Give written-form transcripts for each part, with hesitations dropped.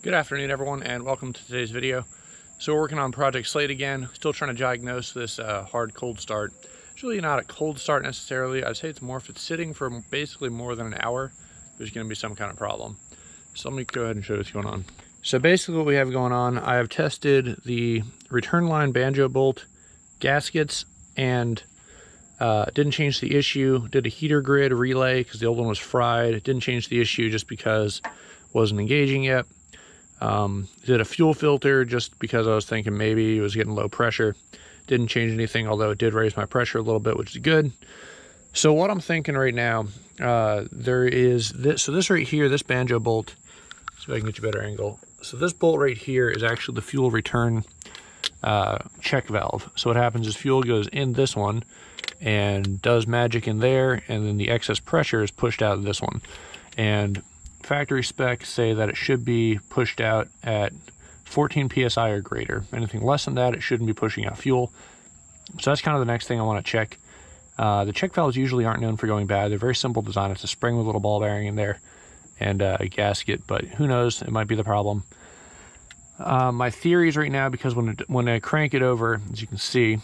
Good afternoon, everyone, and welcome to today's video. So we're working on Project Slate again, still trying to diagnose this hard cold start. It's really not a cold start necessarily. I'd say it's more if it's sitting for basically more than an hour, there's going to be some kind of problem. So let me go ahead and show you what's going on. So basically what we have going on, I have tested the return line banjo bolt gaskets and didn't change the issue. Did a heater grid relay because the old one was fried. Didn't change the issue just because it wasn't engaging yet. Did a fuel filter just because I was thinking maybe it was getting low pressure. Didn't change anything, although it did raise my pressure a little bit, which is good. So what I'm thinking right now, there is this. So this right here, this banjo bolt, see if I can get you a better angle. So this bolt right here is actually the fuel return check valve. So what happens is fuel goes in this one and does magic in there, and then the excess pressure is pushed out of this one. And factory specs say that it should be pushed out at 14 psi or greater. Anything less than that, it shouldn't be pushing out fuel. So that's kind of the next thing I want to check. The check valves usually aren't known for going bad. They're very simple design. It's a spring with a little ball bearing in there and a gasket, but who knows, it might be the problem. My theory is right now, because when I crank it over, as you can see,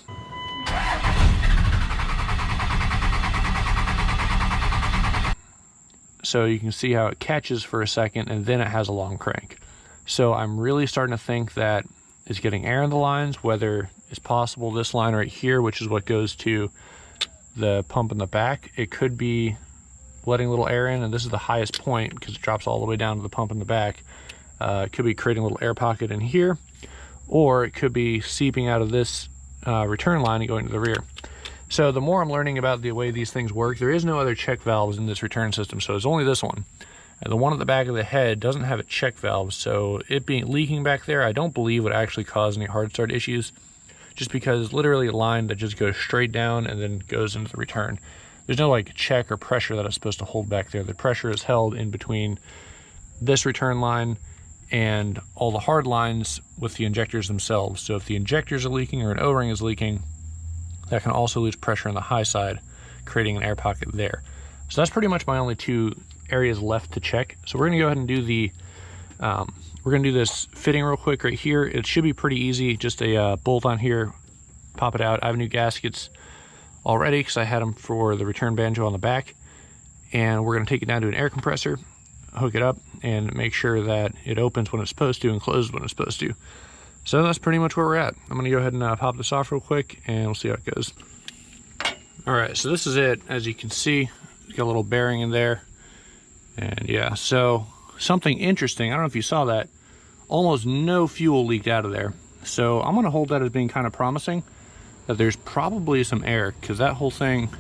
so you can see how it catches for a second and then it has a long crank. So I'm really starting to think that it's getting air in the lines, whether it's possible this line right here, which is what goes to the pump in the back, it could be letting a little air in, and this is the highest point because it drops all the way down to the pump in the back. It could be creating a little air pocket in here, or it could be seeping out of this return line and going to the rear. So the more I'm learning about the way these things work, there is no other check valves in this return system, so it's only this one. And the one at the back of the head doesn't have a check valve, so it being leaking back there, I don't believe would actually cause any hard start issues, just because it's literally a line that just goes straight down and then goes into the return. There's no like check or pressure that it's supposed to hold back there. The pressure is held in between this return line and all the hard lines with the injectors themselves. So if the injectors are leaking or an O-ring is leaking, that can also lose pressure on the high side, creating an air pocket there. So that's pretty much my only two areas left to check. So we're gonna go ahead and do the, we're gonna do this fitting real quick right here. It should be pretty easy, just a bolt on here, pop it out. I have new gaskets already because I had them for the return banjo on the back. And we're gonna take it down to an air compressor, hook it up, and make sure that it opens when it's supposed to and closes when it's supposed to. So that's pretty much where we're at. I'm gonna go ahead and pop this off real quick and we'll see how it goes. All right, so this is it. As you can see, it's got a little bearing in there. And yeah, so something interesting, I don't know if you saw that, almost no fuel leaked out of there. So I'm gonna hold that as being kind of promising, that there's probably some air, because that whole thing,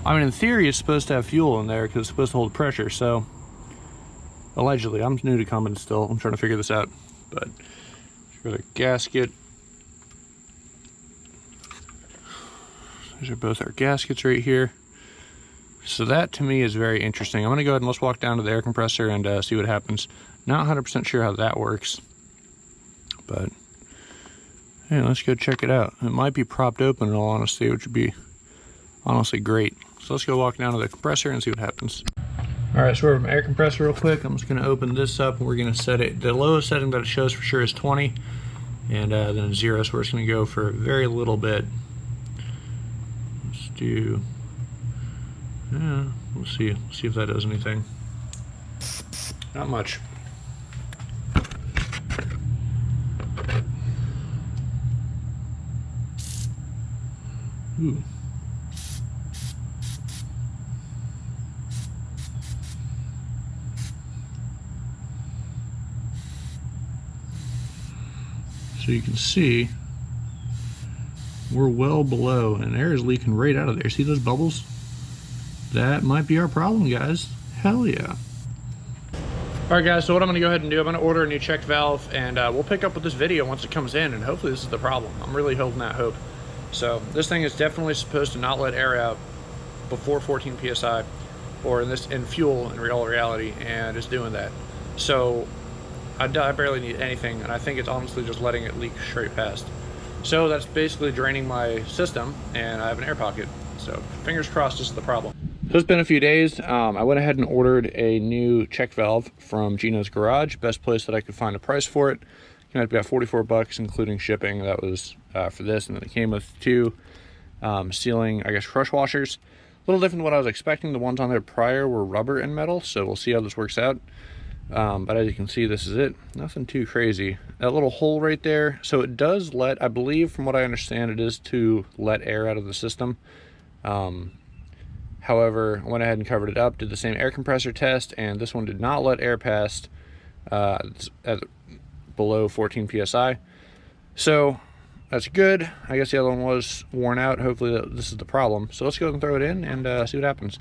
I mean, in theory, it's supposed to have fuel in there because it's supposed to hold pressure. So allegedly, I'm new to Cummins still. I'm trying to figure this out, but for the gasket, these are both our gaskets right here. So that to me is very interesting. I'm gonna go ahead and let's walk down to the air compressor and see what happens. Not 100% sure how that works, but hey, let's go check it out. It might be propped open in all honesty, which would be honestly great. So let's go walk down to the compressor and see what happens. All right, so we're from air compressor real quick. I'm just gonna open this up and we're gonna set it, the lowest setting that it shows for sure is 20, and then 0, so we're just gonna go for a very little bit. Let's do, yeah, we'll see if that does anything. Not much. Ooh. So you can see we're well below, and air is leaking right out of there. See those bubbles? That might be our problem, guys. Hell yeah. All right, guys, so what I'm gonna go ahead and do, I'm gonna order a new check valve, and we'll pick up with this video once it comes in, and hopefully this is the problem. I'm really holding that hope. So this thing is definitely supposed to not let air out before 14 psi, or in fuel in real reality, and it's doing that. So I barely need anything, and I think it's honestly just letting it leak straight past. So that's basically draining my system, and I have an air pocket. So fingers crossed this is the problem. So it's been a few days. I went ahead and ordered a new check valve from Gino's Garage. Best place that I could find a price for it. Came out to about 44 bucks, including shipping. That was for this, and then it came with two sealing, I guess, crush washers. A little different than what I was expecting. The ones on there prior were rubber and metal, so we'll see how this works out. But as you can see, this is it. Nothing too crazy. That little hole right there, so it does let, I believe from what I understand, it is to let air out of the system. However, I went ahead and covered it up, did the same air compressor test, and this one did not let air past below 14 psi. So that's good. I guess the other one was worn out. Hopefully this is the problem. So let's go ahead and throw it in and see what happens.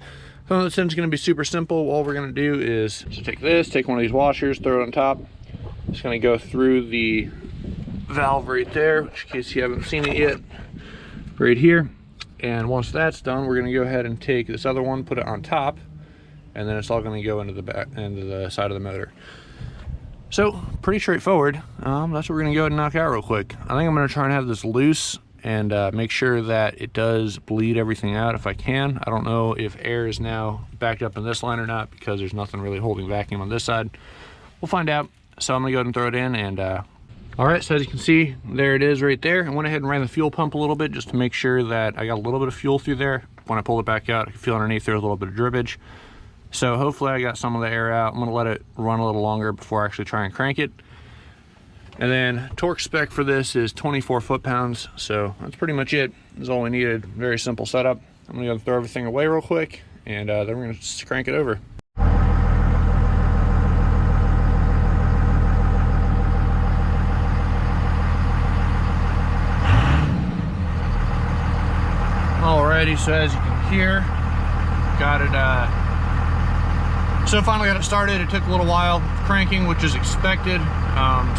So this is going to be super simple. All we're going to do is just take this, take one of these washers, throw it on top. Just going to go through the valve right there, in case you haven't seen it yet, right here. And once that's done, we're going to go ahead and take this other one, put it on top, and then it's all going to go into the back, into the side of the motor. So pretty straightforward. That's what we're going to go ahead and knock out real quick. I think I'm going to try and have this loose and make sure that it does bleed everything out if I can. I don't know if air is now backed up in this line or not, because there's nothing really holding vacuum on this side. We'll find out. So I'm going to go ahead and throw it in and all right, so as you can see, there it is right there. I went ahead and ran the fuel pump a little bit just to make sure that I got a little bit of fuel through there. When I pulled it back out, I could feel underneath there was a little bit of drippage. So hopefully I got some of the air out. I'm gonna let it run a little longer before I actually try and crank it. And then torque spec for this is 24 foot-pounds. So that's pretty much it. That's all we needed. Very simple setup. I'm gonna go throw everything away real quick, and then we're gonna just crank it over. Alrighty, so as you can hear, got it, so finally got it started. It took a little while cranking, which is expected.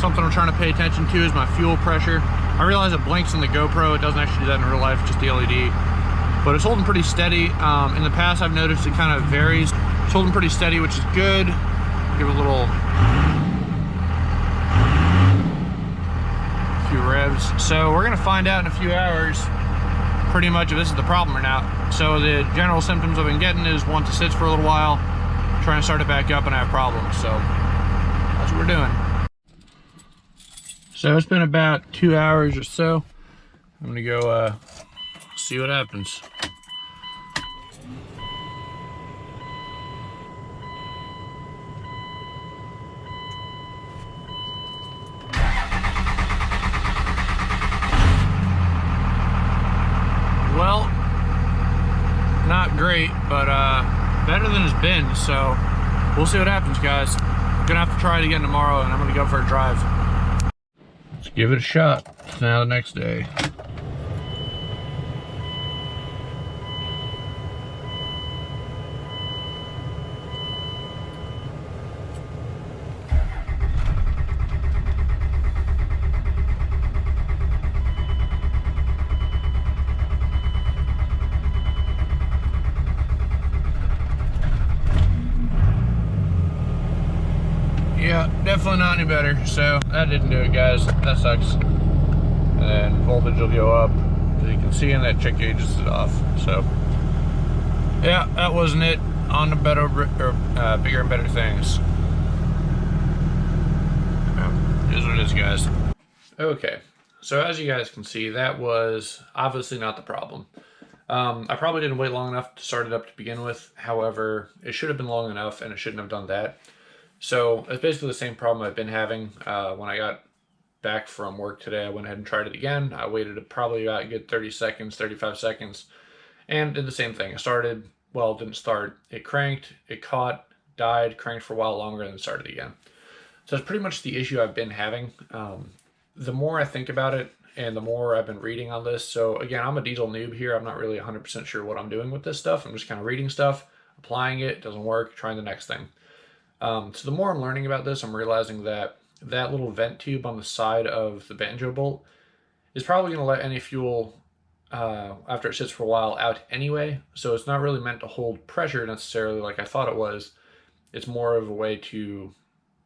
Something I'm trying to pay attention to is my fuel pressure. I realize it blinks in the GoPro. It doesn't actually do that in real life, just the LED. But it's holding pretty steady. In the past, I've noticed it kind of varies. It's holding pretty steady, which is good. Give it a little few revs. So we're gonna find out in a few hours pretty much if this is the problem or not. So the general symptoms I've been getting is once it sits for a little while, trying to start it back up and I have problems. So that's what we're doing. So it's been about 2 hours or so. I'm gonna go see what happens. Well, not great, but better than it's been, so we'll see what happens, guys. I'm gonna have to try it again tomorrow, and I'm gonna go for a drive. Let's give it a shot. It's now the next day. Yeah, definitely not any better. So that didn't do it, guys. That sucks. And then voltage will go up. As you can see, and that check gauge is off. So yeah, that wasn't it. On to better, bigger and better things. Yeah, it is what it is, guys. Okay, so as you guys can see, that was obviously not the problem. I probably didn't wait long enough to start it up to begin with. However, it should have been long enough, and it shouldn't have done that. So it's basically the same problem I've been having. When I got back from work today, I went ahead and tried it again. I waited probably about a good 30 seconds, 35 seconds, and did the same thing. I started, well, it didn't start. It cranked, it caught, died, cranked for a while longer, and then started again. So it's pretty much the issue I've been having. The more I think about it, and the more I've been reading on this, so again, I'm a diesel noob here. I'm not really 100% sure what I'm doing with this stuff. I'm just kind of reading stuff, applying it, doesn't work, trying the next thing. So the more I'm learning about this, I'm realizing that that little vent tube on the side of the banjo bolt is probably going to let any fuel, after it sits for a while, out anyway. So it's not really meant to hold pressure necessarily like I thought it was. It's more of a way to,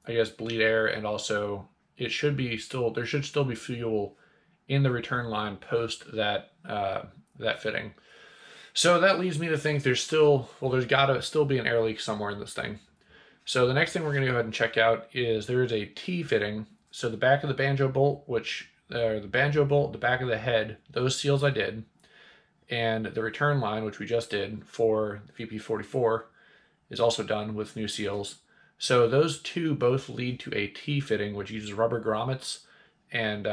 I guess, bleed air, and also it should be still, there should still be fuel in the return line post that, that fitting. So that leads me to think there's still, well, there's got to still be an air leak somewhere in this thing. So the next thing we're going to go ahead and check out is there is a T-fitting. So the back of the banjo bolt, the banjo bolt, the back of the head, those seals I did, and the return line, which we just did for the VP44, is also done with new seals. So those two both lead to a T-fitting, which uses rubber grommets, and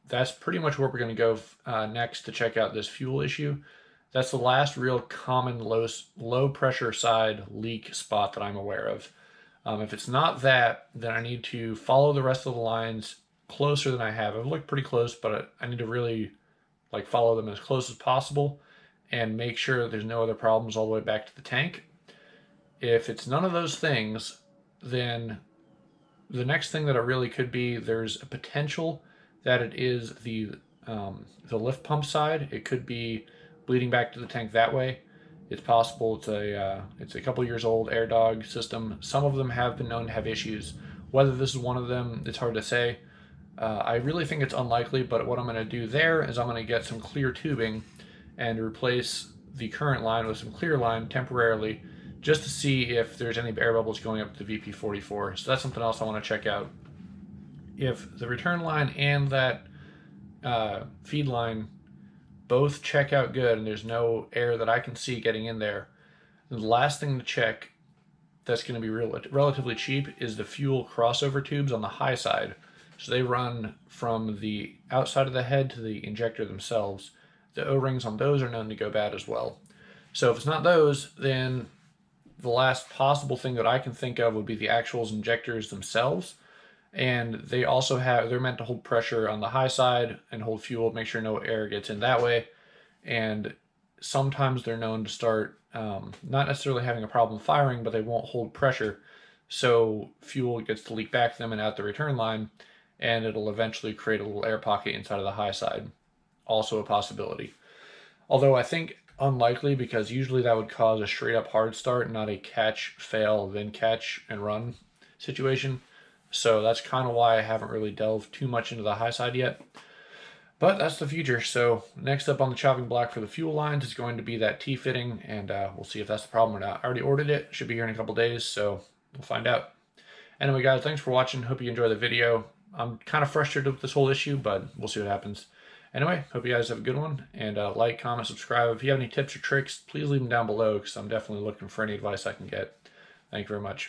that's pretty much where we're going to go next to check out this fuel issue. That's the last real common low pressure side leak spot that I'm aware of. If it's not that, then I need to follow the rest of the lines closer than I have. I've looked pretty close, but I need to really like follow them as close as possible and make sure that there's no other problems all the way back to the tank. If it's none of those things, then the next thing that it really could be, there's a potential that it is the lift pump side. It could be bleeding back to the tank that way. It's possible. It's a couple years old air dog system. Some of them have been known to have issues. Whether this is one of them, it's hard to say. I really think it's unlikely, but what I'm going to do there is I'm going to get some clear tubing and replace the current line with some clear line temporarily, just to see if there's any air bubbles going up to VP44. So that's something else I want to check out. If the return line and that feed line both check out good and there's no air that I can see getting in there, the last thing to check that's going to be relatively cheap is the fuel crossover tubes on the high side. So they run from the outside of the head to the injector themselves. The O-rings on those are known to go bad as well. So if it's not those, then the last possible thing that I can think of would be the actual injectors themselves. And they also they're meant to hold pressure on the high side and hold fuel, make sure no air gets in that way. And sometimes they're known to start not necessarily having a problem firing, but they won't hold pressure. So fuel gets to leak back to them and out the return line, and it'll eventually create a little air pocket inside of the high side. Also a possibility. Although I think unlikely, because usually that would cause a straight up hard start, not a catch, fail, then catch and run situation. So that's kind of why I haven't really delved too much into the high side yet. But that's the future. So next up on the chopping block for the fuel lines is going to be that T-fitting, and we'll see if that's the problem or not. I already ordered it. Should be here in a couple days, so we'll find out. Anyway, guys, thanks for watching. Hope you enjoy the video. I'm kind of frustrated with this whole issue, but we'll see what happens. Anyway, hope you guys have a good one, and like, comment, subscribe. If you have any tips or tricks, please leave them down below, because I'm definitely looking for any advice I can get. Thank you very much.